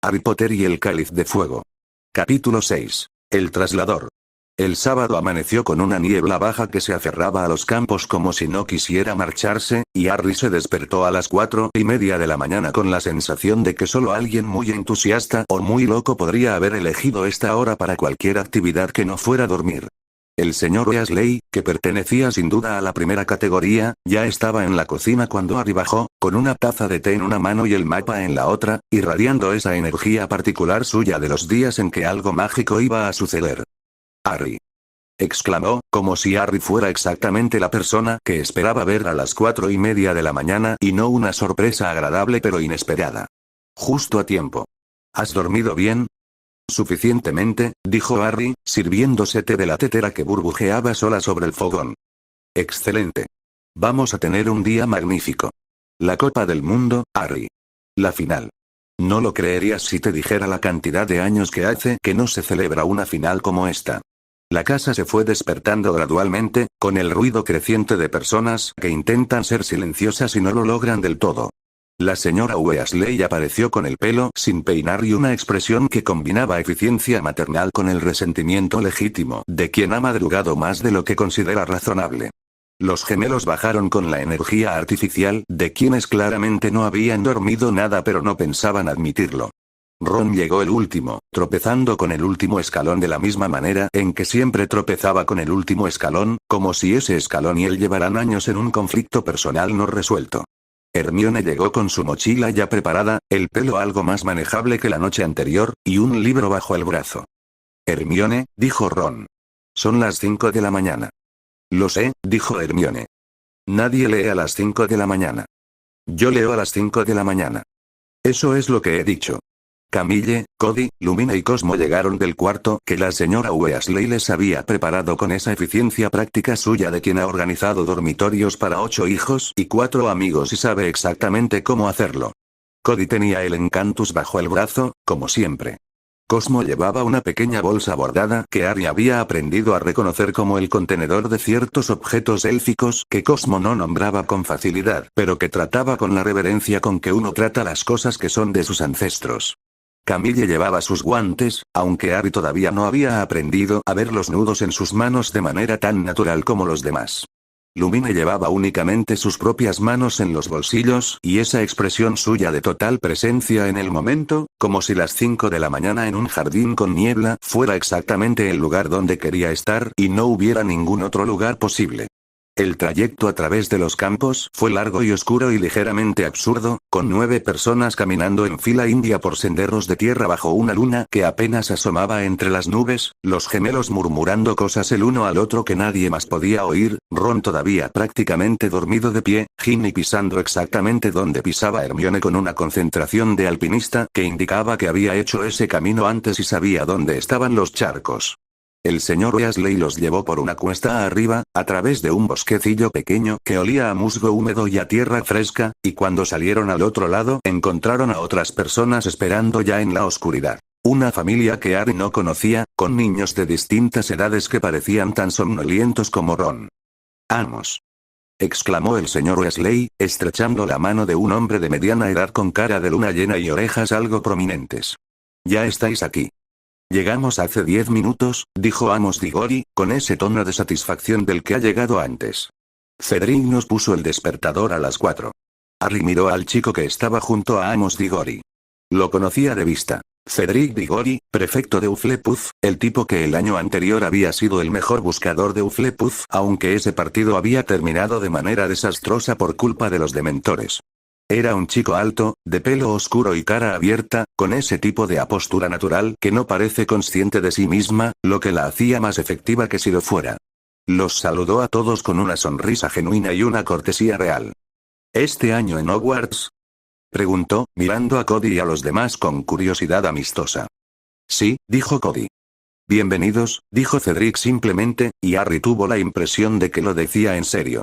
Harry Potter y el Cáliz de Fuego. Capítulo 6. El traslador. El sábado amaneció con una niebla baja que se aferraba a los campos como si no quisiera marcharse, y Harry se despertó a las 4:30 de la mañana con la sensación de que solo alguien muy entusiasta o muy loco podría haber elegido esta hora para cualquier actividad que no fuera dormir. El señor Weasley, que pertenecía sin duda a la primera categoría, ya estaba en la cocina cuando Harry bajó, con una taza de té en una mano y el mapa en la otra, irradiando esa energía particular suya de los días en que algo mágico iba a suceder. «Harry», exclamó, como si Harry fuera exactamente la persona que esperaba ver a las 4:30 de la mañana y no una sorpresa agradable pero inesperada. «Justo a tiempo. ¿Has dormido bien?» «Suficientemente», dijo Harry, sirviéndose té de la tetera que burbujeaba sola sobre el fogón. «Excelente. Vamos a tener un día magnífico. La Copa del Mundo, Harry. La final. No lo creerías si te dijera la cantidad de años que hace que no se celebra una final como esta». La casa se fue despertando gradualmente, con el ruido creciente de personas que intentan ser silenciosas y no lo logran del todo. La señora Weasley apareció con el pelo sin peinar y una expresión que combinaba eficiencia maternal con el resentimiento legítimo de quien ha madrugado más de lo que considera razonable. Los gemelos bajaron con la energía artificial de quienes claramente no habían dormido nada pero no pensaban admitirlo. Ron llegó el último, tropezando con el último escalón de la misma manera en que siempre tropezaba con el último escalón, como si ese escalón y él llevaran años en un conflicto personal no resuelto. Hermione llegó con su mochila ya preparada, el pelo algo más manejable que la noche anterior, y un libro bajo el brazo. «Hermione», dijo Ron. «Son las 5 de la mañana». «Lo sé», dijo Hermione. «Nadie lee a las 5 de la mañana». «Yo leo a las 5 de la mañana». «Eso es lo que he dicho». Camille, Cody, Lumina y Cosmo llegaron del cuarto que la señora Weasley les había preparado con esa eficiencia práctica suya de quien ha organizado dormitorios para 8 hijos y 4 amigos y sabe exactamente cómo hacerlo. Cody tenía el Encantus bajo el brazo, como siempre. Cosmo llevaba una pequeña bolsa bordada que Harry había aprendido a reconocer como el contenedor de ciertos objetos élficos que Cosmo no nombraba con facilidad, pero que trataba con la reverencia con que uno trata las cosas que son de sus ancestros. Camille llevaba sus guantes, aunque Harry todavía no había aprendido a ver los nudos en sus manos de manera tan natural como los demás. Lumina llevaba únicamente sus propias manos en los bolsillos y esa expresión suya de total presencia en el momento, como si las 5 de la mañana en un jardín con niebla fuera exactamente el lugar donde quería estar y no hubiera ningún otro lugar posible. El trayecto a través de los campos fue largo y oscuro y ligeramente absurdo, con 9 personas caminando en fila india por senderos de tierra bajo una luna que apenas asomaba entre las nubes, los gemelos murmurando cosas el uno al otro que nadie más podía oír, Ron todavía prácticamente dormido de pie, Ginny pisando exactamente donde pisaba Hermione con una concentración de alpinista que indicaba que había hecho ese camino antes y sabía dónde estaban los charcos. El señor Weasley los llevó por una cuesta arriba, a través de un bosquecillo pequeño que olía a musgo húmedo y a tierra fresca, y cuando salieron al otro lado encontraron a otras personas esperando ya en la oscuridad. Una familia que Harry no conocía, con niños de distintas edades que parecían tan somnolientos como Ron. «¡Amos!», exclamó el señor Weasley, estrechando la mano de un hombre de mediana edad con cara de luna llena y orejas algo prominentes. «Ya estáis aquí». «Llegamos hace 10 minutos», dijo Amos Diggory, con ese tono de satisfacción del que ha llegado antes. «Cedric nos puso el despertador a las 4». Harry miró al chico que estaba junto a Amos Diggory. Lo conocía de vista. Cedric Diggory, prefecto de Hufflepuff, el tipo que el año anterior había sido el mejor buscador de Hufflepuff, aunque ese partido había terminado de manera desastrosa por culpa de los dementores. Era un chico alto, de pelo oscuro y cara abierta, con ese tipo de apostura natural que no parece consciente de sí misma, lo que la hacía más efectiva que si lo fuera. Los saludó a todos con una sonrisa genuina y una cortesía real. «¿Este año en Hogwarts?», preguntó, mirando a Cody y a los demás con curiosidad amistosa. «Sí», dijo Cody. «Bienvenidos», dijo Cedric simplemente, y Harry tuvo la impresión de que lo decía en serio.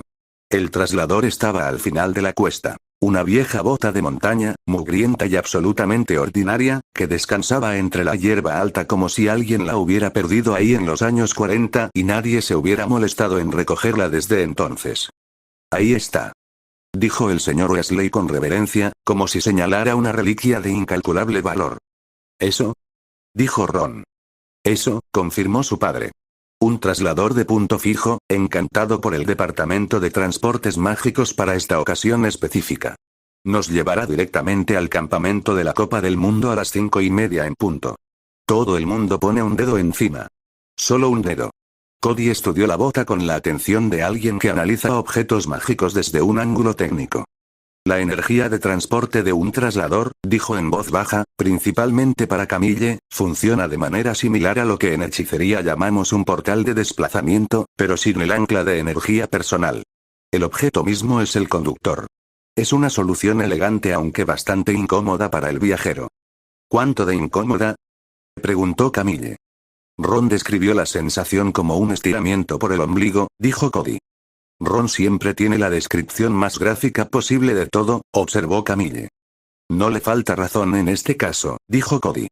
El traslador estaba al final de la cuesta. Una vieja bota de montaña, mugrienta y absolutamente ordinaria, que descansaba entre la hierba alta como si alguien la hubiera perdido ahí en los años 40 y nadie se hubiera molestado en recogerla desde entonces. «Ahí está», dijo el señor Weasley con reverencia, como si señalara una reliquia de incalculable valor. ¿Eso? Dijo Ron. Eso, confirmó su padre. Un traslador de punto fijo, encantado por el Departamento de Transportes Mágicos para esta ocasión específica. Nos llevará directamente al campamento de la Copa del Mundo a las 5:30 en punto. Todo el mundo pone un dedo encima. Solo un dedo. Cody estudió la bota con la atención de alguien que analiza objetos mágicos desde un ángulo técnico. La energía de transporte de un traslador, dijo en voz baja, principalmente para Camille, funciona de manera similar a lo que en hechicería llamamos un portal de desplazamiento, pero sin el ancla de energía personal. El objeto mismo es el conductor. Es una solución elegante aunque bastante incómoda para el viajero. ¿Cuánto de incómoda?, preguntó Camille. Ron describió la sensación como un estiramiento por el ombligo, dijo Cody. Ron siempre tiene la descripción más gráfica posible de todo, observó Camille. No le falta razón en este caso, dijo Cody.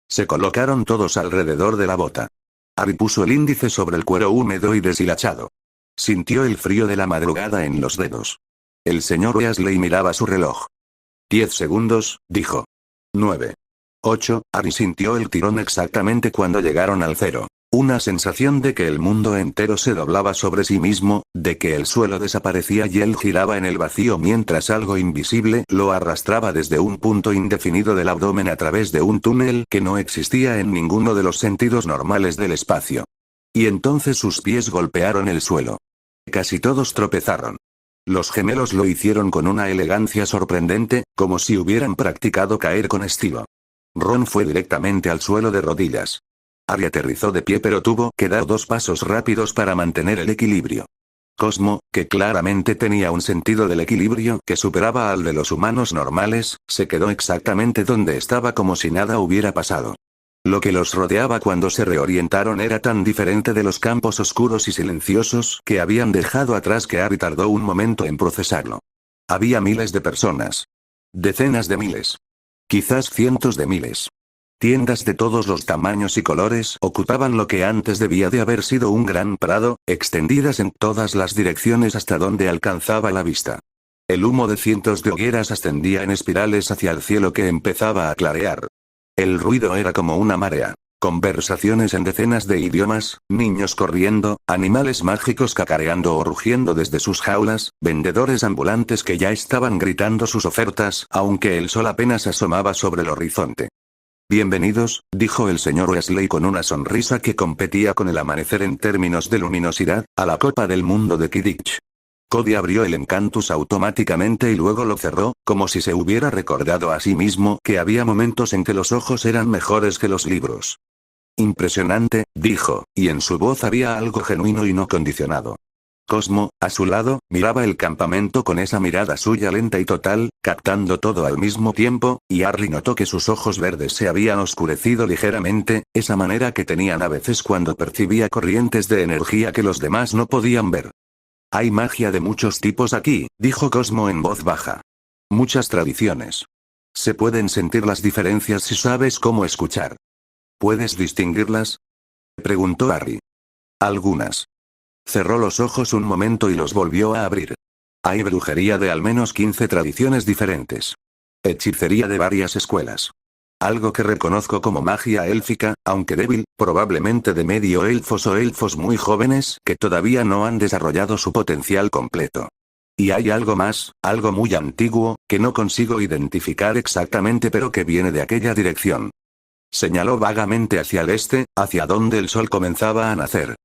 Se colocaron todos alrededor de la bota. Harry puso el índice sobre el cuero húmedo y deshilachado. Sintió el frío de la madrugada en los dedos. El señor Weasley miraba su reloj. 10 segundos, dijo. 9. 8, Harry sintió el tirón exactamente cuando llegaron al 0. Una sensación de que el mundo entero se doblaba sobre sí mismo, de que el suelo desaparecía y él giraba en el vacío mientras algo invisible lo arrastraba desde un punto indefinido del abdomen a través de un túnel que no existía en ninguno de los sentidos normales del espacio. Y entonces sus pies golpearon el suelo. Casi todos tropezaron. Los gemelos lo hicieron con una elegancia sorprendente, como si hubieran practicado caer con estilo. Ron fue directamente al suelo de rodillas. Harry aterrizó de pie pero tuvo que dar 2 pasos rápidos para mantener el equilibrio. Cosmo, que claramente tenía un sentido del equilibrio que superaba al de los humanos normales, se quedó exactamente donde estaba como si nada hubiera pasado. Lo que los rodeaba cuando se reorientaron era tan diferente de los campos oscuros y silenciosos que habían dejado atrás que Harry tardó un momento en procesarlo. Había miles de personas. Decenas de miles. Quizás cientos de miles. Tiendas de todos los tamaños y colores ocupaban lo que antes debía de haber sido un gran prado, extendidas en todas las direcciones hasta donde alcanzaba la vista. El humo de cientos de hogueras ascendía en espirales hacia el cielo que empezaba a clarear. El ruido era como una marea. Conversaciones en decenas de idiomas, niños corriendo, animales mágicos cacareando o rugiendo desde sus jaulas, vendedores ambulantes que ya estaban gritando sus ofertas, aunque el sol apenas asomaba sobre el horizonte. Bienvenidos, dijo el señor Weasley con una sonrisa que competía con el amanecer en términos de luminosidad, a la Copa del Mundo de Quidditch. Cody abrió el Encantus automáticamente y luego lo cerró, como si se hubiera recordado a sí mismo que había momentos en que los ojos eran mejores que los libros. Impresionante, dijo, y en su voz había algo genuino y no condicionado. Cosmo, a su lado, miraba el campamento con esa mirada suya lenta y total, captando todo al mismo tiempo, y Harry notó que sus ojos verdes se habían oscurecido ligeramente, esa manera que tenían a veces cuando percibía corrientes de energía que los demás no podían ver. Hay magia de muchos tipos aquí, dijo Cosmo en voz baja. Muchas tradiciones. Se pueden sentir las diferencias si sabes cómo escuchar. ¿Puedes distinguirlas?, preguntó Harry. Algunas. Cerró los ojos un momento y los volvió a abrir. Hay brujería de al menos 15 tradiciones diferentes. Hechicería de varias escuelas. Algo que reconozco como magia élfica, aunque débil, probablemente de medio elfos o elfos muy jóvenes que todavía no han desarrollado su potencial completo. Y hay algo más, algo muy antiguo, que no consigo identificar exactamente pero que viene de aquella dirección. Señaló vagamente hacia el este, hacia donde el sol comenzaba a nacer.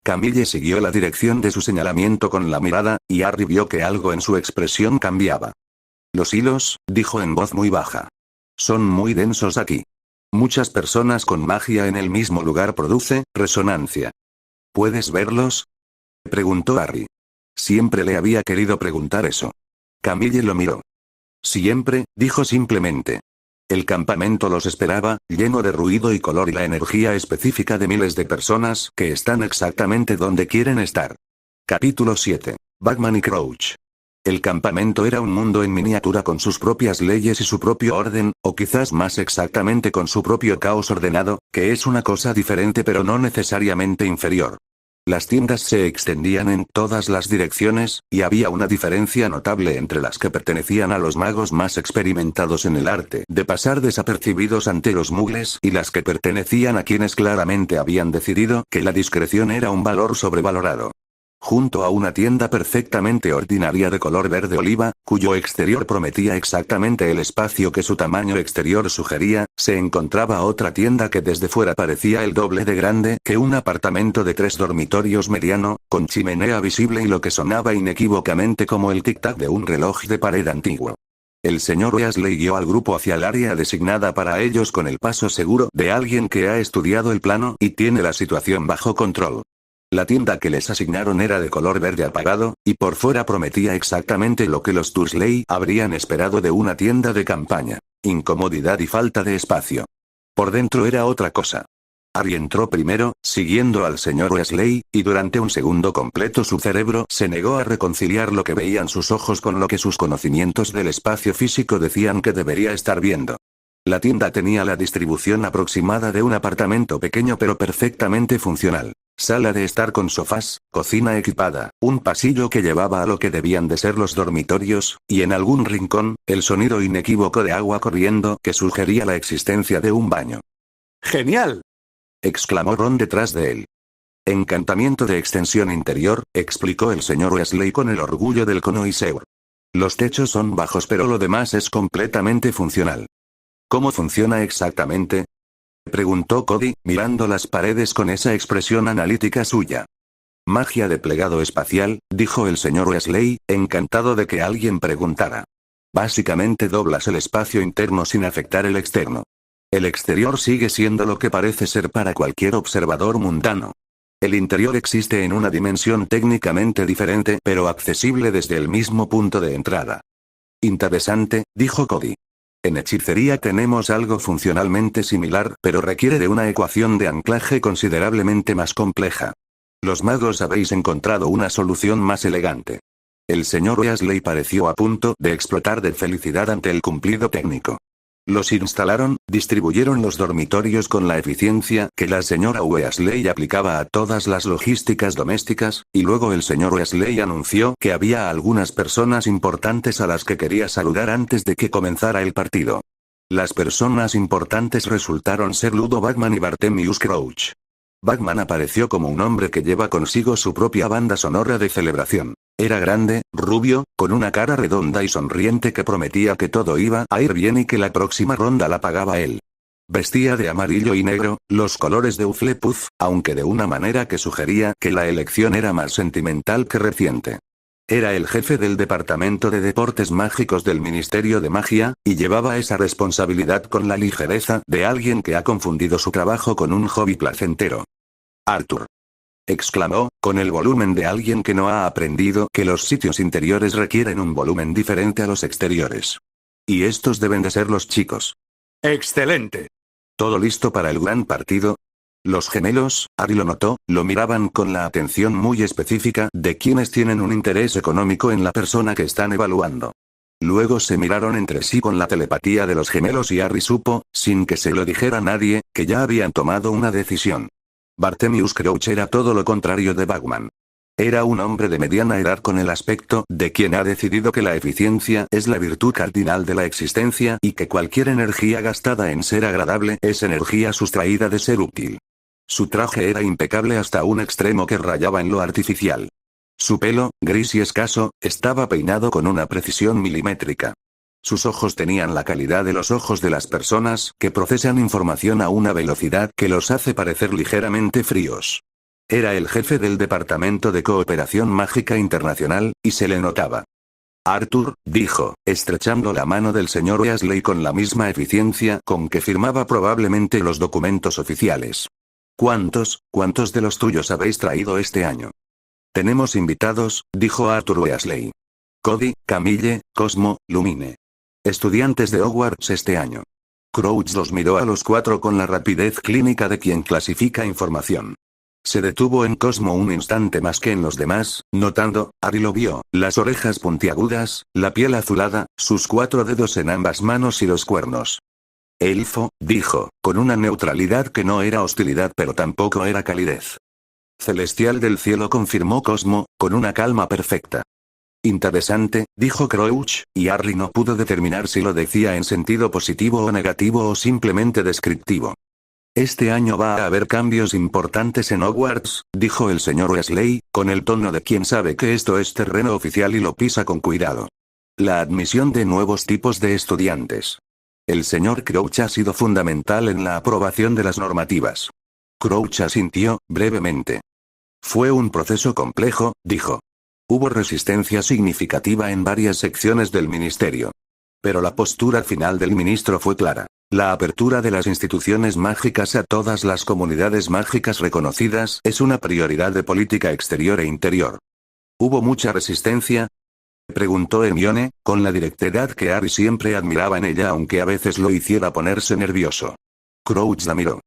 Camille siguió la dirección de su señalamiento con la mirada, y Harry vio que algo en su expresión cambiaba. Los hilos, dijo en voz muy baja. Son muy densos aquí. Muchas personas con magia en el mismo lugar produce resonancia. ¿Puedes verlos?, preguntó Harry. Siempre le había querido preguntar eso. Camille lo miró. Siempre, dijo simplemente. El campamento los esperaba, lleno de ruido y color y la energía específica de miles de personas que están exactamente donde quieren estar. Capítulo 7. Bagman y Crouch. El campamento era un mundo en miniatura con sus propias leyes y su propio orden, o quizás más exactamente con su propio caos ordenado, que es una cosa diferente pero no necesariamente inferior. Las tiendas se extendían en todas las direcciones, y había una diferencia notable entre las que pertenecían a los magos más experimentados en el arte de pasar desapercibidos ante los muggles y las que pertenecían a quienes claramente habían decidido que la discreción era un valor sobrevalorado. Junto a una tienda perfectamente ordinaria de color verde oliva, cuyo exterior prometía exactamente el espacio que su tamaño exterior sugería, se encontraba otra tienda que desde fuera parecía el doble de grande que un apartamento de 3 dormitorios mediano, con chimenea visible y lo que sonaba inequívocamente como el tic-tac de un reloj de pared antiguo. El señor Weasley guió al grupo hacia el área designada para ellos con el paso seguro de alguien que ha estudiado el plano y tiene la situación bajo control. La tienda que les asignaron era de color verde apagado, y por fuera prometía exactamente lo que los Dursley habrían esperado de una tienda de campaña: incomodidad y falta de espacio. Por dentro era otra cosa. Harry entró primero, siguiendo al señor Weasley, y durante un segundo completo su cerebro se negó a reconciliar lo que veían sus ojos con lo que sus conocimientos del espacio físico decían que debería estar viendo. La tienda tenía la distribución aproximada de un apartamento pequeño pero perfectamente funcional. Sala de estar con sofás, cocina equipada, un pasillo que llevaba a lo que debían de ser los dormitorios, y en algún rincón, el sonido inequívoco de agua corriendo que sugería la existencia de un baño. ¡Genial!, exclamó Ron detrás de él. Encantamiento de extensión interior, explicó el señor Weasley con el orgullo del connoisseur. Los techos son bajos pero lo demás es completamente funcional. ¿Cómo funciona exactamente?, preguntó Cody, mirando las paredes con esa expresión analítica suya. Magia de plegado espacial, dijo el señor Weasley, encantado de que alguien preguntara. Básicamente doblas el espacio interno sin afectar el externo. El exterior sigue siendo lo que parece ser para cualquier observador mundano. El interior existe en una dimensión técnicamente diferente pero accesible desde el mismo punto de entrada. Interesante, dijo Cody. En hechicería tenemos algo funcionalmente similar, pero requiere de una ecuación de anclaje considerablemente más compleja. Los magos habéis encontrado una solución más elegante. El señor Weasley pareció a punto de explotar de felicidad ante el cumplido técnico. Los instalaron, distribuyeron los dormitorios con la eficiencia que la señora Weasley aplicaba a todas las logísticas domésticas, y luego el señor Weasley anunció que había algunas personas importantes a las que quería saludar antes de que comenzara el partido. Las personas importantes resultaron ser Ludo Bagman y Bartemius Crouch. Bagman apareció como un hombre que lleva consigo su propia banda sonora de celebración. Era grande, rubio, con una cara redonda y sonriente que prometía que todo iba a ir bien y que la próxima ronda la pagaba él. Vestía de amarillo y negro, los colores de Hufflepuff, aunque de una manera que sugería que la elección era más sentimental que reciente. Era el jefe del Departamento de Deportes Mágicos del Ministerio de Magia, y llevaba esa responsabilidad con la ligereza de alguien que ha confundido su trabajo con un hobby placentero. Arthur, exclamó, con el volumen de alguien que no ha aprendido que los sitios interiores requieren un volumen diferente a los exteriores. Y estos deben de ser los chicos. ¡Excelente! ¿Todo listo para el gran partido? Los gemelos, Harry lo notó, lo miraban con la atención muy específica de quienes tienen un interés económico en la persona que están evaluando. Luego se miraron entre sí con la telepatía de los gemelos y Harry supo, sin que se lo dijera nadie, que ya habían tomado una decisión. Bartemius Crouch era todo lo contrario de Bagman. Era un hombre de mediana edad con el aspecto de quien ha decidido que la eficiencia es la virtud cardinal de la existencia y que cualquier energía gastada en ser agradable es energía sustraída de ser útil. Su traje era impecable hasta un extremo que rayaba en lo artificial. Su pelo, gris y escaso, estaba peinado con una precisión milimétrica. Sus ojos tenían la calidad de los ojos de las personas que procesan información a una velocidad que los hace parecer ligeramente fríos. Era el jefe del Departamento de Cooperación Mágica Internacional, y se le notaba. Arthur, dijo, estrechando la mano del señor Weasley con la misma eficiencia con que firmaba probablemente los documentos oficiales. ¿Cuántos de los tuyos habéis traído este año? Tenemos invitados, dijo Arthur Weasley. Cody, Camille, Cosmo, Lumine. Estudiantes de Hogwarts este año. Crouch los miró a los 4 con la rapidez clínica de quien clasifica información. Se detuvo en Cosmo un instante más que en los demás, notando, Harry lo vio, las orejas puntiagudas, la piel azulada, sus 4 dedos en ambas manos y los cuernos. Elfo, dijo, con una neutralidad que no era hostilidad pero tampoco era calidez. Celestial del cielo, confirmó Cosmo, con una calma perfecta. Interesante, dijo Crouch, y Harry no pudo determinar si lo decía en sentido positivo o negativo o simplemente descriptivo. Este año va a haber cambios importantes en Hogwarts, dijo el señor Weasley, con el tono de quien sabe que esto es terreno oficial y lo pisa con cuidado. La admisión de nuevos tipos de estudiantes. El señor Crouch ha sido fundamental en la aprobación de las normativas. Crouch asintió, brevemente. Fue un proceso complejo, dijo. Hubo resistencia significativa en varias secciones del ministerio. Pero la postura final del ministro fue clara. La apertura de las instituciones mágicas a todas las comunidades mágicas reconocidas es una prioridad de política exterior e interior. ¿Hubo mucha resistencia?, preguntó Hermione, con la directedad que Harry siempre admiraba en ella, aunque a veces lo hiciera ponerse nervioso. Crouch la miró.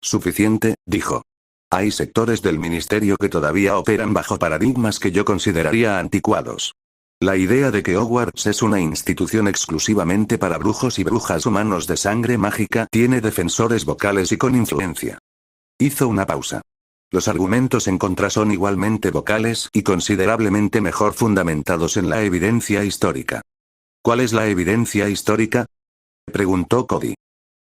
Suficiente, dijo. Hay sectores del ministerio que todavía operan bajo paradigmas que yo consideraría anticuados. La idea de que Hogwarts es una institución exclusivamente para brujos y brujas humanos de sangre mágica tiene defensores vocales y con influencia. Hizo una pausa. Los argumentos en contra son igualmente vocales y considerablemente mejor fundamentados en la evidencia histórica. ¿Cuál es la evidencia histórica?, preguntó Cody.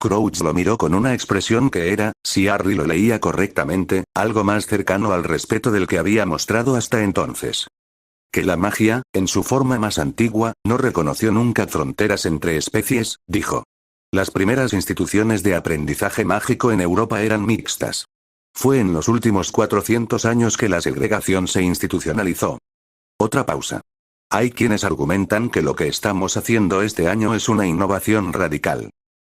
Crouch lo miró con una expresión que era, si Harry lo leía correctamente, algo más cercano al respeto del que había mostrado hasta entonces. Que la magia, en su forma más antigua, no reconoció nunca fronteras entre especies, dijo. Las primeras instituciones de aprendizaje mágico en Europa eran mixtas. Fue en los últimos 400 años que la segregación se institucionalizó. Otra pausa. Hay quienes argumentan que lo que estamos haciendo este año es una innovación radical.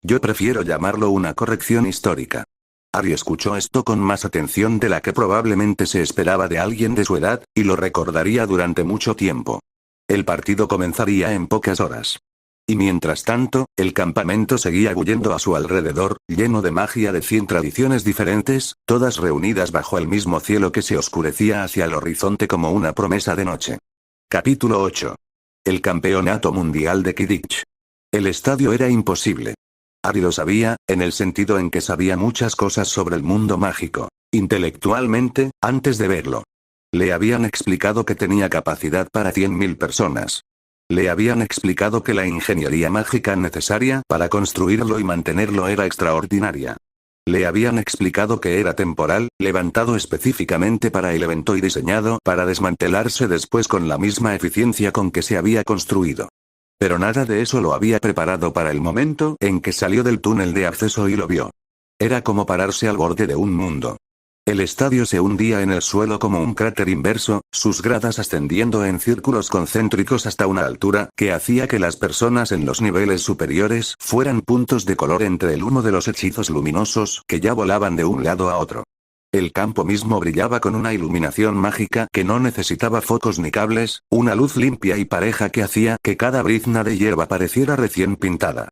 Yo prefiero llamarlo una corrección histórica. Harry escuchó esto con más atención de la que probablemente se esperaba de alguien de su edad, y lo recordaría durante mucho tiempo. El partido comenzaría en pocas horas. Y mientras tanto, el campamento seguía bullendo a su alrededor, lleno de magia de 100 tradiciones diferentes, todas reunidas bajo el mismo cielo que se oscurecía hacia el horizonte como una promesa de noche. Capítulo 8. El campeonato mundial de Quidditch. El estadio era imposible. Harry lo sabía, en el sentido en que sabía muchas cosas sobre el mundo mágico, intelectualmente, antes de verlo. Le habían explicado que tenía capacidad para 100.000 personas. Le habían explicado que la ingeniería mágica necesaria para construirlo y mantenerlo era extraordinaria. Le habían explicado que era temporal, levantado específicamente para el evento y diseñado para desmantelarse después con la misma eficiencia con que se había construido. Pero nada de eso lo había preparado para el momento en que salió del túnel de acceso y lo vio. Era como pararse al borde de un mundo. El estadio se hundía en el suelo como un cráter inverso, sus gradas ascendiendo en círculos concéntricos hasta una altura que hacía que las personas en los niveles superiores fueran puntos de color entre el humo de los hechizos luminosos que ya volaban de un lado a otro. El campo mismo brillaba con una iluminación mágica que no necesitaba focos ni cables, una luz limpia y pareja que hacía que cada brizna de hierba pareciera recién pintada.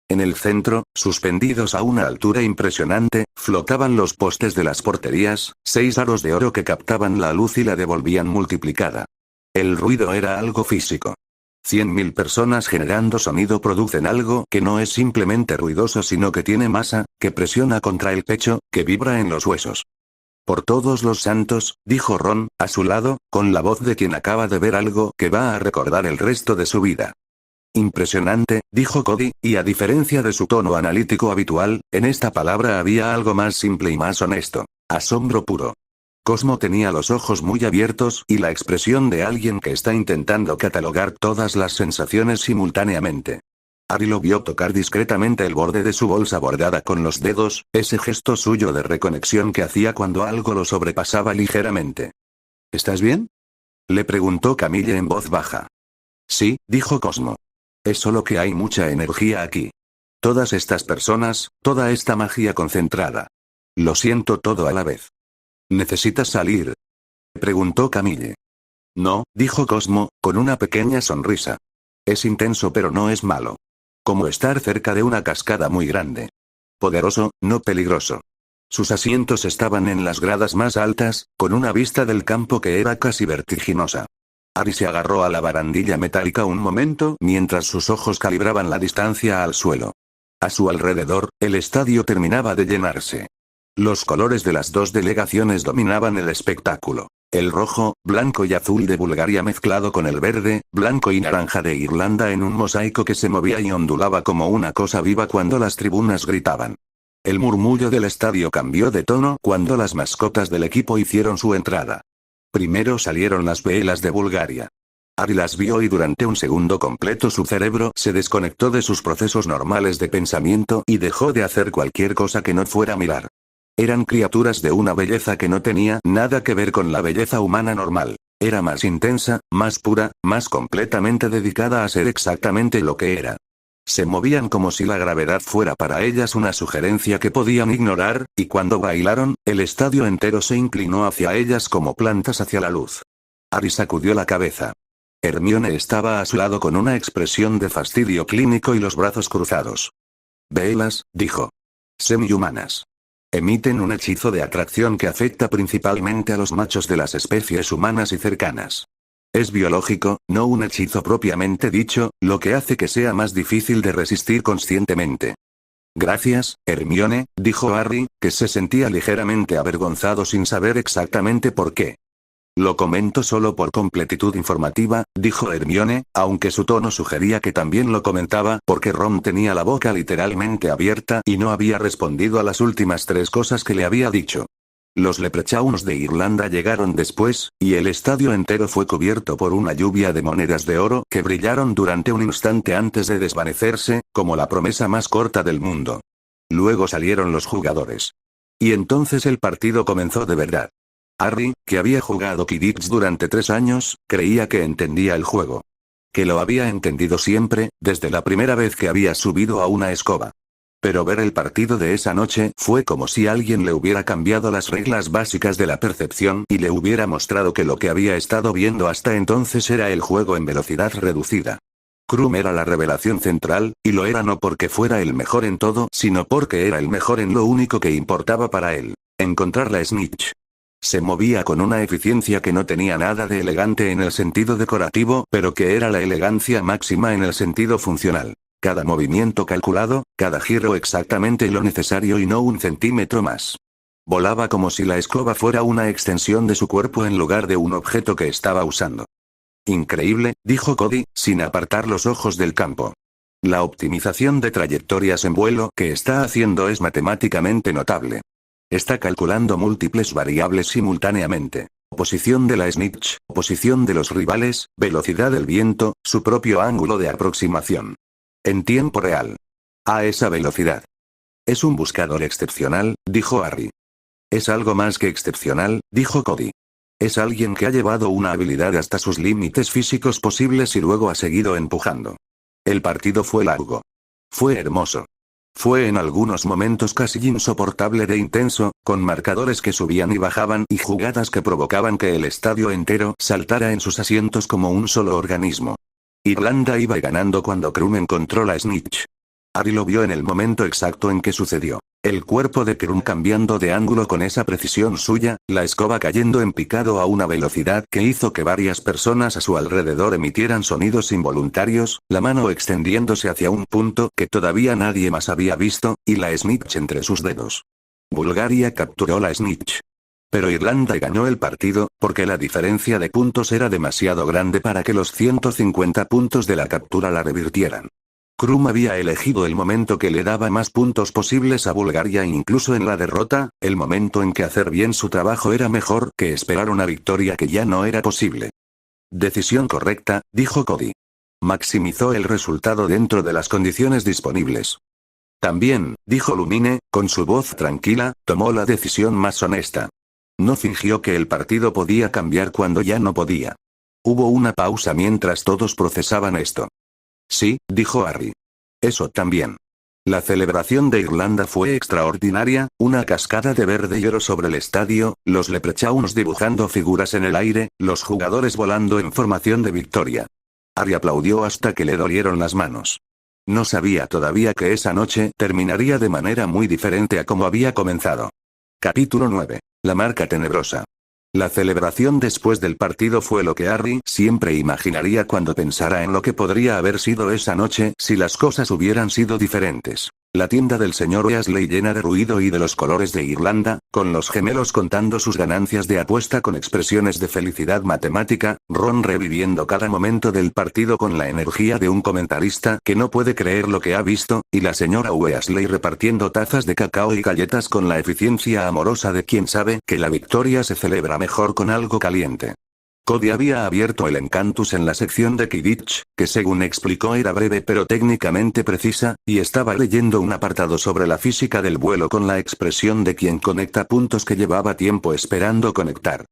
En el centro, suspendidos a una altura impresionante, flotaban los postes de las porterías, 6 aros de oro que captaban la luz y la devolvían multiplicada. El ruido era algo físico. 100.000 personas generando sonido producen algo que no es simplemente ruidoso sino que tiene masa, que presiona contra el pecho, que vibra en los huesos. Por todos los santos, dijo Ron, a su lado, con la voz de quien acaba de ver algo que va a recordar el resto de su vida. Impresionante, dijo Cody, y a diferencia de su tono analítico habitual, en esta palabra había algo más simple y más honesto. Asombro puro. Cosmo tenía los ojos muy abiertos y la expresión de alguien que está intentando catalogar todas las sensaciones simultáneamente. Harry lo vio tocar discretamente el borde de su bolsa bordada con los dedos, ese gesto suyo de reconexión que hacía cuando algo lo sobrepasaba ligeramente. ¿Estás bien?, le preguntó Camille en voz baja. Sí, dijo Cosmo. Es solo que hay mucha energía aquí. Todas estas personas, toda esta magia concentrada. Lo siento todo a la vez. ¿Necesitas salir?, preguntó Camille. No, dijo Cosmo, con una pequeña sonrisa. Es intenso pero no es malo. Como estar cerca de una cascada muy grande. Poderoso, no peligroso. Sus asientos estaban en las gradas más altas, con una vista del campo que era casi vertiginosa. Harry se agarró a la barandilla metálica un momento mientras sus ojos calibraban la distancia al suelo. A su alrededor, el estadio terminaba de llenarse. Los colores de las dos delegaciones dominaban el espectáculo. El rojo, blanco y azul de Bulgaria mezclado con el verde, blanco y naranja de Irlanda en un mosaico que se movía y ondulaba como una cosa viva cuando las tribunas gritaban. El murmullo del estadio cambió de tono cuando las mascotas del equipo hicieron su entrada. Primero salieron las velas de Bulgaria. Harry las vio y durante un segundo completo su cerebro se desconectó de sus procesos normales de pensamiento y dejó de hacer cualquier cosa que no fuera mirar. Eran criaturas de una belleza que no tenía nada que ver con la belleza humana normal. Era más intensa, más pura, más completamente dedicada a ser exactamente lo que era. Se movían como si la gravedad fuera para ellas una sugerencia que podían ignorar, y cuando bailaron, el estadio entero se inclinó hacia ellas como plantas hacia la luz. Harry sacudió la cabeza. Hermione estaba a su lado con una expresión de fastidio clínico y los brazos cruzados. «Velas», dijo. «Semi-humanas. Emiten un hechizo de atracción que afecta principalmente a los machos de las especies humanas y cercanas. Es biológico, no un hechizo propiamente dicho, lo que hace que sea más difícil de resistir conscientemente». «Gracias, Hermione», dijo Harry, que se sentía ligeramente avergonzado sin saber exactamente por qué. «Lo comento solo por completitud informativa», dijo Hermione, aunque su tono sugería que también lo comentaba porque Ron tenía la boca literalmente abierta y no había respondido a las últimas 3 cosas que le había dicho. Los Leprechauns de Irlanda llegaron después, y el estadio entero fue cubierto por una lluvia de monedas de oro que brillaron durante un instante antes de desvanecerse, como la promesa más corta del mundo. Luego salieron los jugadores. Y entonces el partido comenzó de verdad. Harry, que había jugado Quidditch durante 3 años, creía que entendía el juego. Que lo había entendido siempre, desde la primera vez que había subido a una escoba. Pero ver el partido de esa noche fue como si alguien le hubiera cambiado las reglas básicas de la percepción y le hubiera mostrado que lo que había estado viendo hasta entonces era el juego en velocidad reducida. Krum era la revelación central, y lo era no porque fuera el mejor en todo, sino porque era el mejor en lo único que importaba para él: encontrar la snitch. Se movía con una eficiencia que no tenía nada de elegante en el sentido decorativo, pero que era la elegancia máxima en el sentido funcional. Cada movimiento calculado, cada giro exactamente lo necesario y no un centímetro más. Volaba como si la escoba fuera una extensión de su cuerpo en lugar de un objeto que estaba usando. «Increíble», dijo Cody, sin apartar los ojos del campo. «La optimización de trayectorias en vuelo que está haciendo es matemáticamente notable. Está calculando múltiples variables simultáneamente. Posición de la snitch, posición de los rivales, velocidad del viento, su propio ángulo de aproximación. En tiempo real. A esa velocidad. Es un buscador excepcional», dijo Harry. «Es algo más que excepcional», dijo Cody. «Es alguien que ha llevado una habilidad hasta sus límites físicos posibles y luego ha seguido empujando». El partido fue largo. Fue hermoso. Fue en algunos momentos casi insoportable de intenso, con marcadores que subían y bajaban y jugadas que provocaban que el estadio entero saltara en sus asientos como un solo organismo. Irlanda iba ganando cuando Krum encontró la snitch. Harry lo vio en el momento exacto en que sucedió. El cuerpo de Krum cambiando de ángulo con esa precisión suya, la escoba cayendo en picado a una velocidad que hizo que varias personas a su alrededor emitieran sonidos involuntarios, la mano extendiéndose hacia un punto que todavía nadie más había visto, y la snitch entre sus dedos. Bulgaria capturó la snitch. Pero Irlanda ganó el partido, porque la diferencia de puntos era demasiado grande para que los 150 puntos de la captura la revirtieran. Krum había elegido el momento que le daba más puntos posibles a Bulgaria incluso en la derrota, el momento en que hacer bien su trabajo era mejor que esperar una victoria que ya no era posible. «Decisión correcta», dijo Cody. «Maximizó el resultado dentro de las condiciones disponibles». «También», dijo Lumine, con su voz tranquila, tomó la decisión más honesta. No fingió que el partido podía cambiar cuando ya no podía. Hubo una pausa mientras todos procesaban esto. «Sí», dijo Harry. «Eso también». La celebración de Irlanda fue extraordinaria, una cascada de verde y oro sobre el estadio, los Leprechauns dibujando figuras en el aire, los jugadores volando en formación de victoria. Harry aplaudió hasta que le dolieron las manos. No sabía todavía que esa noche terminaría de manera muy diferente a como había comenzado. Capítulo 9. La marca tenebrosa. La celebración después del partido fue lo que Harry siempre imaginaría cuando pensara en lo que podría haber sido esa noche si las cosas hubieran sido diferentes. La tienda del señor Weasley llena de ruido y de los colores de Irlanda, con los gemelos contando sus ganancias de apuesta con expresiones de felicidad matemática, Ron reviviendo cada momento del partido con la energía de un comentarista que no puede creer lo que ha visto, y la señora Weasley repartiendo tazas de cacao y galletas con la eficiencia amorosa de quien sabe que la victoria se celebra mejor con algo caliente. Cody había abierto el Encantus en la sección de Quidditch, que según explicó era breve pero técnicamente precisa, y estaba leyendo un apartado sobre la física del vuelo con la expresión de quien conecta puntos que llevaba tiempo esperando conectar.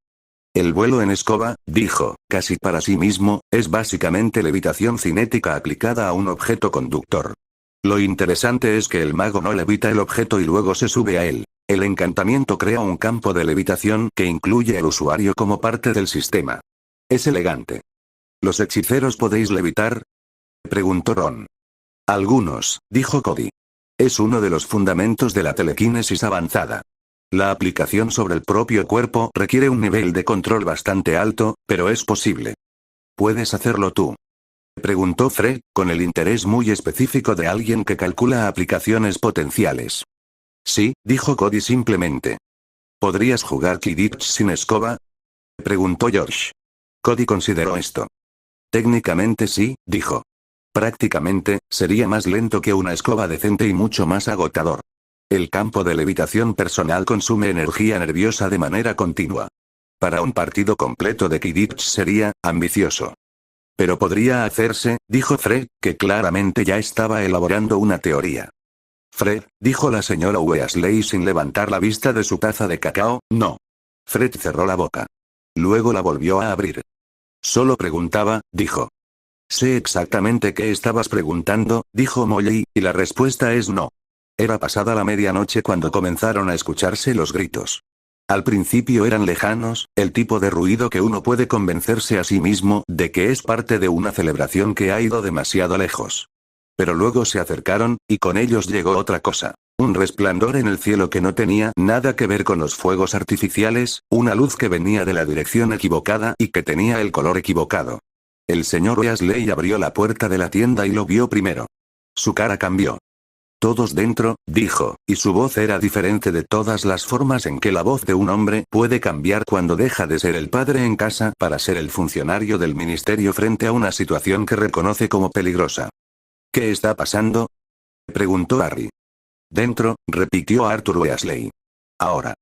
El vuelo en escoba, dijo, casi para sí mismo, es básicamente levitación cinética aplicada a un objeto conductor. Lo interesante es que el mago no levita el objeto y luego se sube a él. El encantamiento crea un campo de levitación que incluye al usuario como parte del sistema. Es elegante. ¿Los hechiceros podéis levitar?, preguntó Ron. Algunos, dijo Cody. Es uno de los fundamentos de la telequinesis avanzada. La aplicación sobre el propio cuerpo requiere un nivel de control bastante alto, pero es posible. ¿Puedes hacerlo tú?, preguntó Fred, con el interés muy específico de alguien que calcula aplicaciones potenciales. Sí, dijo Cody simplemente. ¿Podrías jugar Quidditch sin escoba?, preguntó George. Cody consideró esto. Técnicamente sí, dijo. Prácticamente, sería más lento que una escoba decente y mucho más agotador. El campo de levitación personal consume energía nerviosa de manera continua. Para un partido completo de Quidditch sería ambicioso. Pero podría hacerse, dijo Fred, que claramente ya estaba elaborando una teoría. Fred, dijo la señora Weasley sin levantar la vista de su taza de cacao, no. Fred cerró la boca. Luego la volvió a abrir. Solo preguntaba, dijo. Sé exactamente qué estabas preguntando, dijo Molly, y la respuesta es no. Era pasada la medianoche cuando comenzaron a escucharse los gritos. Al principio eran lejanos, el tipo de ruido que uno puede convencerse a sí mismo de que es parte de una celebración que ha ido demasiado lejos. Pero luego se acercaron, y con ellos llegó otra cosa. Un resplandor en el cielo que no tenía nada que ver con los fuegos artificiales, una luz que venía de la dirección equivocada y que tenía el color equivocado. El señor Weasley abrió la puerta de la tienda y lo vio primero. Su cara cambió. Todos dentro, dijo, y su voz era diferente de todas las formas en que la voz de un hombre puede cambiar cuando deja de ser el padre en casa para ser el funcionario del ministerio frente a una situación que reconoce como peligrosa. ¿Qué está pasando?, preguntó Harry. Dentro, repitió Arthur Weasley. Ahora.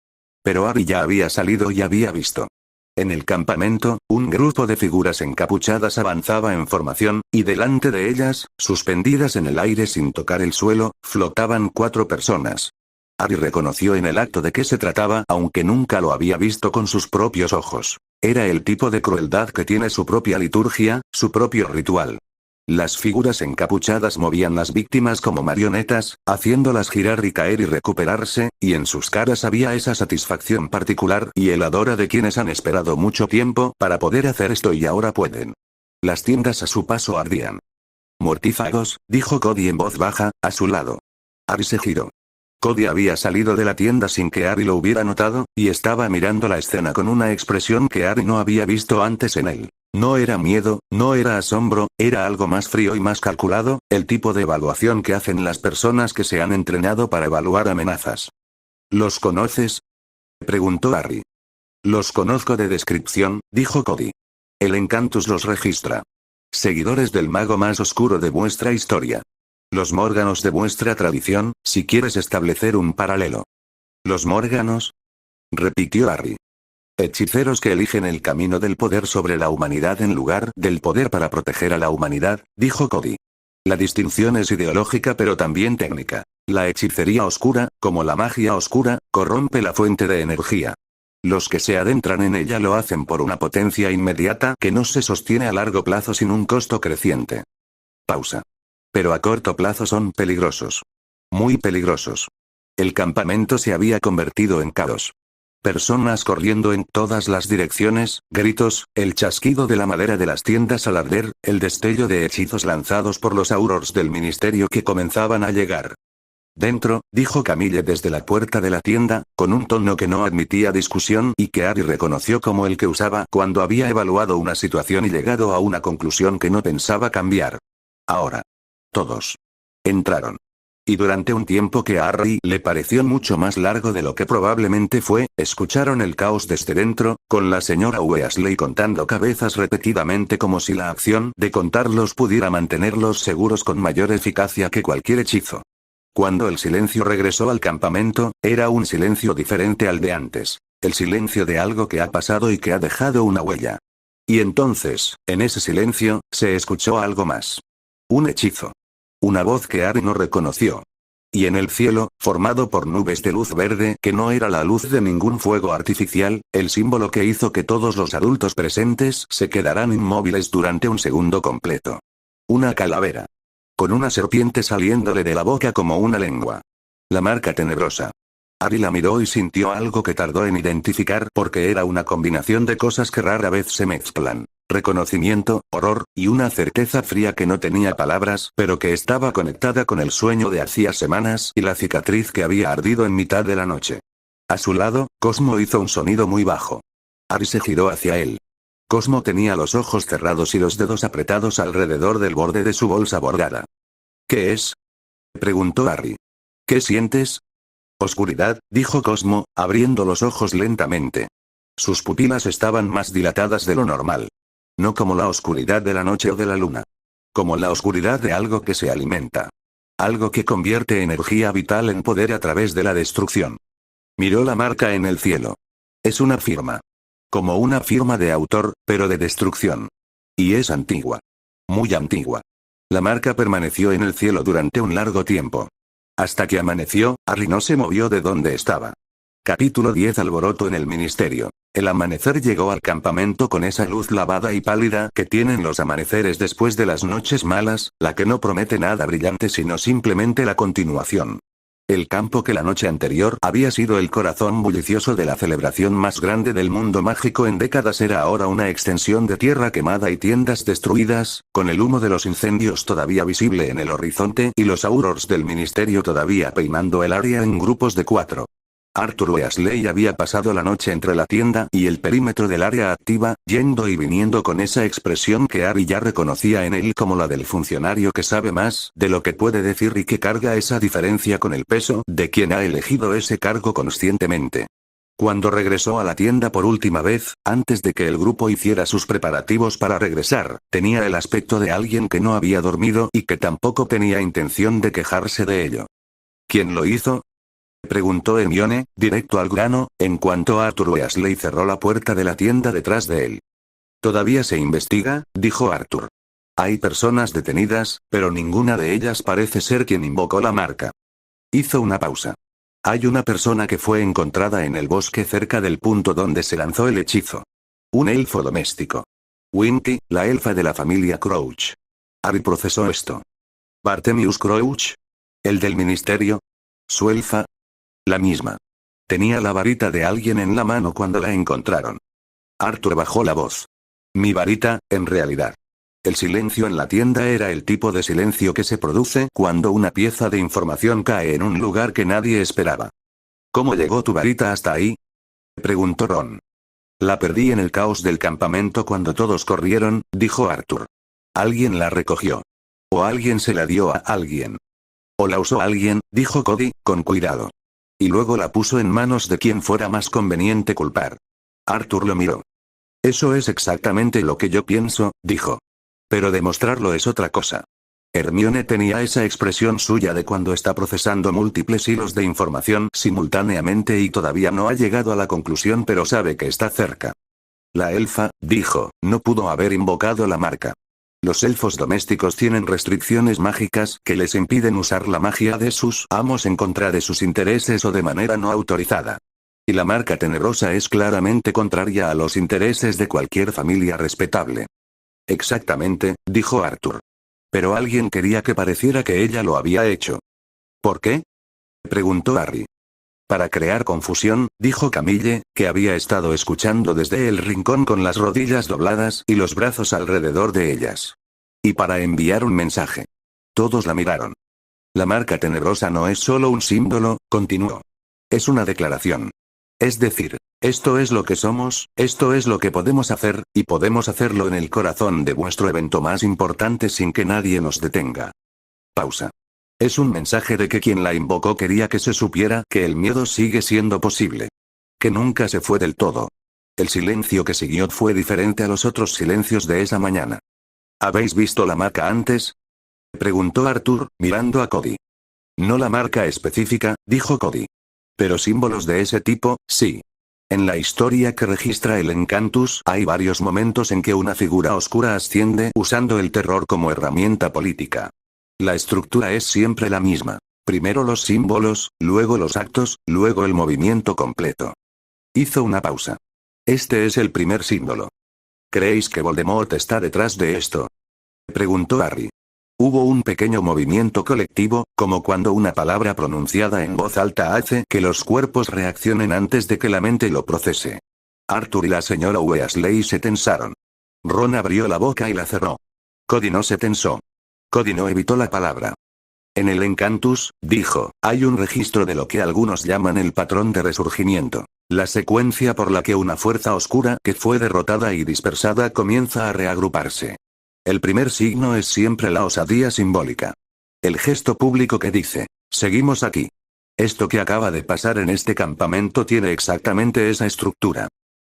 Pero Harry ya había salido y había visto. En el campamento, un grupo de figuras encapuchadas avanzaba en formación, y delante de ellas, suspendidas en el aire sin tocar el suelo, flotaban 4 personas. Harry reconoció en el acto de qué se trataba, aunque nunca lo había visto con sus propios ojos. Era el tipo de crueldad que tiene su propia liturgia, su propio ritual. Las figuras encapuchadas movían las víctimas como marionetas, haciéndolas girar y caer y recuperarse, y en sus caras había esa satisfacción particular y heladora de quienes han esperado mucho tiempo para poder hacer esto y ahora pueden. Las tiendas a su paso ardían. Mortífagos, dijo Cody en voz baja, a su lado. Harry se giró. Cody había salido de la tienda sin que Harry lo hubiera notado, y estaba mirando la escena con una expresión que Harry no había visto antes en él. No era miedo, no era asombro, era algo más frío y más calculado, el tipo de evaluación que hacen las personas que se han entrenado para evaluar amenazas. ¿Los conoces?, preguntó Harry. Los conozco de descripción, dijo Cody. El Encantus los registra. Seguidores del mago más oscuro de vuestra historia. Los Morganos de vuestra tradición, si quieres establecer un paralelo. ¿Los Morganos?, repitió Harry. Hechiceros que eligen el camino del poder sobre la humanidad en lugar del poder para proteger a la humanidad, dijo Cody. La distinción es ideológica pero también técnica. La hechicería oscura, como la magia oscura, corrompe la fuente de energía. Los que se adentran en ella lo hacen por una potencia inmediata que no se sostiene a largo plazo sin un costo creciente. Pausa. Pero a corto plazo son peligrosos. Muy peligrosos. El campamento se había convertido en caos. Personas corriendo en todas las direcciones, gritos, el chasquido de la madera de las tiendas al arder, el destello de hechizos lanzados por los aurors del ministerio que comenzaban a llegar. Dentro, dijo Camille desde la puerta de la tienda, con un tono que no admitía discusión y que Harry reconoció como el que usaba cuando había evaluado una situación y llegado a una conclusión que no pensaba cambiar. Ahora. Todos. Entraron. Y durante un tiempo que a Harry le pareció mucho más largo de lo que probablemente fue, escucharon el caos desde dentro, con la señora Weasley contando cabezas repetidamente como si la acción de contarlos pudiera mantenerlos seguros con mayor eficacia que cualquier hechizo. Cuando el silencio regresó al campamento, era un silencio diferente al de antes. El silencio de algo que ha pasado y que ha dejado una huella. Y entonces, en ese silencio, se escuchó algo más. Un hechizo. Una voz que Harry no reconoció. Y en el cielo, formado por nubes de luz verde que no era la luz de ningún fuego artificial, el símbolo que hizo que todos los adultos presentes se quedaran inmóviles durante un segundo completo. Una calavera. Con una serpiente saliéndole de la boca como una lengua. La marca tenebrosa. Harry la miró y sintió algo que tardó en identificar porque era una combinación de cosas que rara vez se mezclan. Reconocimiento, horror, y una certeza fría que no tenía palabras, pero que estaba conectada con el sueño de hacía semanas y la cicatriz que había ardido en mitad de la noche. A su lado, Cosmo hizo un sonido muy bajo. Harry se giró hacia él. Cosmo tenía los ojos cerrados y los dedos apretados alrededor del borde de su bolsa bordada. ¿Qué es? Preguntó Harry. ¿Qué sientes? Oscuridad, dijo Cosmo, abriendo los ojos lentamente. Sus pupilas estaban más dilatadas de lo normal. No como la oscuridad de la noche o de la luna. Como la oscuridad de algo que se alimenta. Algo que convierte energía vital en poder a través de la destrucción. Miró la marca en el cielo. Es una firma. Como una firma de autor, pero de destrucción. Y es antigua. Muy antigua. La marca permaneció en el cielo durante un largo tiempo. Hasta que amaneció, Harry no se movió de donde estaba. Capítulo 10 Alboroto en el ministerio. El amanecer llegó al campamento con esa luz lavada y pálida que tienen los amaneceres después de las noches malas, la que no promete nada brillante sino simplemente la continuación. El campo que la noche anterior había sido el corazón bullicioso de la celebración más grande del mundo mágico en décadas era ahora una extensión de tierra quemada y tiendas destruidas, con el humo de los incendios todavía visible en el horizonte y los aurors del ministerio todavía peinando el área en grupos de 4. Arthur Weasley había pasado la noche entre la tienda y el perímetro del área activa, yendo y viniendo con esa expresión que Harry ya reconocía en él como la del funcionario que sabe más de lo que puede decir y que carga esa diferencia con el peso de quien ha elegido ese cargo conscientemente. Cuando regresó a la tienda por última vez, antes de que el grupo hiciera sus preparativos para regresar, tenía el aspecto de alguien que no había dormido y que tampoco tenía intención de quejarse de ello. ¿Quién lo hizo? Preguntó Hermione, directo al grano, en cuanto Arthur Weasley cerró la puerta de la tienda detrás de él. Todavía se investiga, dijo Arthur. Hay personas detenidas, pero ninguna de ellas parece ser quien invocó la marca. Hizo una pausa. Hay una persona que fue encontrada en el bosque cerca del punto donde se lanzó el hechizo. Un elfo doméstico. Winky, la elfa de la familia Crouch. Harry procesó esto. ¿Bartemius Crouch? ¿El del ministerio? ¿Su elfa? La misma. Tenía la varita de alguien en la mano cuando la encontraron. Arthur bajó la voz. Mi varita, en realidad. El silencio en la tienda era el tipo de silencio que se produce cuando una pieza de información cae en un lugar que nadie esperaba. ¿Cómo llegó tu varita hasta ahí? Preguntó Ron. La perdí en el caos del campamento cuando todos corrieron, dijo Arthur. Alguien la recogió. O alguien se la dio a alguien. O la usó alguien, dijo Cody, con cuidado. Y luego la puso en manos de quien fuera más conveniente culpar. Arthur lo miró. Eso es exactamente lo que yo pienso, dijo. Pero demostrarlo es otra cosa. Hermione tenía esa expresión suya de cuando está procesando múltiples hilos de información simultáneamente y todavía no ha llegado a la conclusión pero sabe que está cerca. La elfa, dijo, no pudo haber invocado la marca. Los elfos domésticos tienen restricciones mágicas que les impiden usar la magia de sus amos en contra de sus intereses o de manera no autorizada. Y la marca tenebrosa es claramente contraria a los intereses de cualquier familia respetable. Exactamente, dijo Arthur. Pero alguien quería que pareciera que ella lo había hecho. ¿Por qué? Preguntó Harry. Para crear confusión, dijo Camille, que había estado escuchando desde el rincón con las rodillas dobladas y los brazos alrededor de ellas. Y para enviar un mensaje. Todos la miraron. La marca tenebrosa no es solo un símbolo, continuó. Es una declaración. Es decir, esto es lo que somos, esto es lo que podemos hacer, y podemos hacerlo en el corazón de vuestro evento más importante sin que nadie nos detenga. Pausa. Es un mensaje de que quien la invocó quería que se supiera que el miedo sigue siendo posible. Que nunca se fue del todo. El silencio que siguió fue diferente a los otros silencios de esa mañana. ¿Habéis visto la marca antes? Preguntó Arthur, mirando a Cody. No la marca específica, dijo Cody. Pero símbolos de ese tipo, sí. En la historia que registra el Encantus hay varios momentos en que una figura oscura asciende usando el terror como herramienta política. La estructura es siempre la misma. Primero los símbolos, luego los actos, luego el movimiento completo. Hizo una pausa. Este es el primer símbolo. ¿Creéis que Voldemort está detrás de esto? Preguntó Harry. Hubo un pequeño movimiento colectivo, como cuando una palabra pronunciada en voz alta hace que los cuerpos reaccionen antes de que la mente lo procese. Arthur y la señora Weasley se tensaron. Ron abrió la boca y la cerró. Cody no se tensó. Cody no evitó la palabra. En el Encantus, dijo, hay un registro de lo que algunos llaman el patrón de resurgimiento. La secuencia por la que una fuerza oscura que fue derrotada y dispersada comienza a reagruparse. El primer signo es siempre la osadía simbólica. El gesto público que dice, seguimos aquí. Esto que acaba de pasar en este campamento tiene exactamente esa estructura.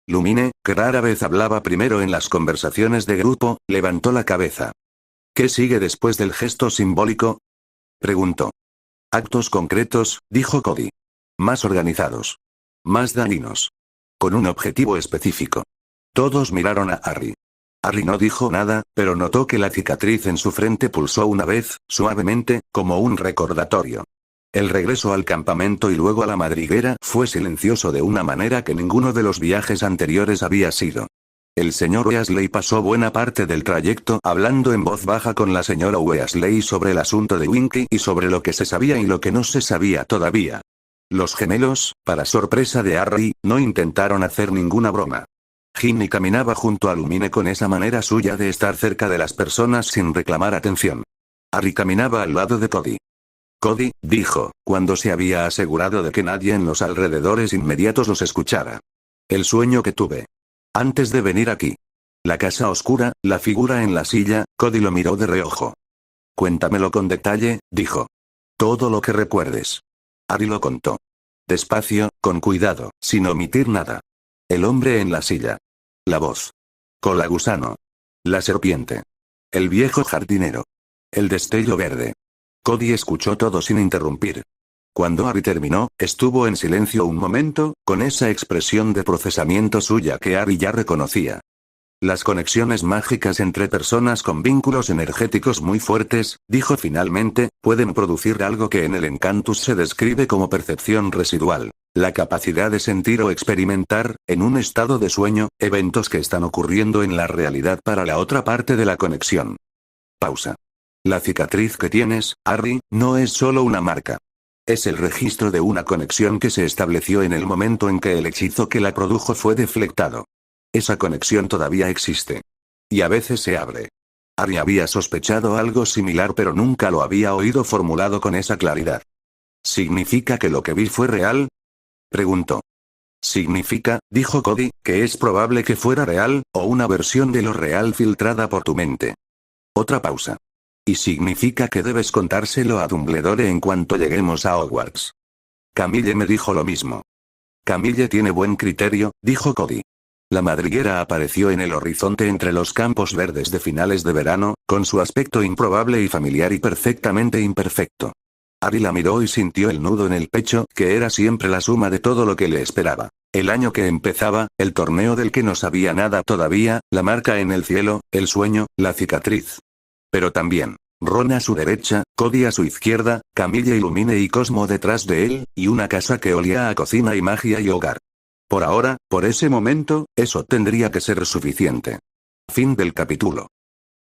Lumine, que rara vez hablaba primero en las conversaciones de grupo, levantó la cabeza. ¿Qué sigue después del gesto simbólico? Preguntó. Actos concretos, dijo Cody. Más organizados. Más dañinos. Con un objetivo específico. Todos miraron a Harry. Harry no dijo nada, pero notó que la cicatriz en su frente pulsó una vez, suavemente, como un recordatorio. El regreso al campamento y luego a la madriguera fue silencioso de una manera que ninguno de los viajes anteriores había sido. El señor Weasley pasó buena parte del trayecto hablando en voz baja con la señora Weasley sobre el asunto de Winky y sobre lo que se sabía y lo que no se sabía todavía. Los gemelos, para sorpresa de Harry, no intentaron hacer ninguna broma. Ginny caminaba junto a Lumine con esa manera suya de estar cerca de las personas sin reclamar atención. Harry caminaba al lado de Cody. Cody, dijo, cuando se había asegurado de que nadie en los alrededores inmediatos los escuchara. El sueño que tuve. Antes de venir aquí. La casa oscura, la figura en la silla, Cody lo miró de reojo. Cuéntamelo con detalle, dijo. Todo lo que recuerdes. Harry lo contó. Despacio, con cuidado, sin omitir nada. El hombre en la silla. La voz. Cola gusano. La serpiente. El viejo jardinero. El destello verde. Cody escuchó todo sin interrumpir. Cuando Harry terminó, estuvo en silencio un momento, con esa expresión de procesamiento suya que Harry ya reconocía. Las conexiones mágicas entre personas con vínculos energéticos muy fuertes, dijo finalmente, pueden producir algo que en el Encantus se describe como percepción residual. La capacidad de sentir o experimentar, en un estado de sueño, eventos que están ocurriendo en la realidad para la otra parte de la conexión. Pausa. La cicatriz que tienes, Harry, no es solo una marca. Es el registro de una conexión que se estableció en el momento en que el hechizo que la produjo fue deflectado. Esa conexión todavía existe. Y a veces se abre. Harry había sospechado algo similar pero nunca lo había oído formulado con esa claridad. ¿Significa que lo que vi fue real? Preguntó. Significa, dijo Cody, que es probable que fuera real, o una versión de lo real filtrada por tu mente. Otra pausa. Y significa que debes contárselo a Dumbledore en cuanto lleguemos a Hogwarts. Camille me dijo lo mismo. Camille tiene buen criterio, dijo Cody. La madriguera apareció en el horizonte entre los campos verdes de finales de verano, con su aspecto improbable y familiar y perfectamente imperfecto. Harry la miró y sintió el nudo en el pecho, que era siempre la suma de todo lo que le esperaba. El año que empezaba, el torneo del que no sabía nada todavía, la marca en el cielo, el sueño, la cicatriz. Pero también, Ron a su derecha, Cody a su izquierda, Camille y Lumine y Cosmo detrás de él, y una casa que olía a cocina y magia y hogar. Por ahora, por ese momento, eso tendría que ser suficiente. Fin del capítulo.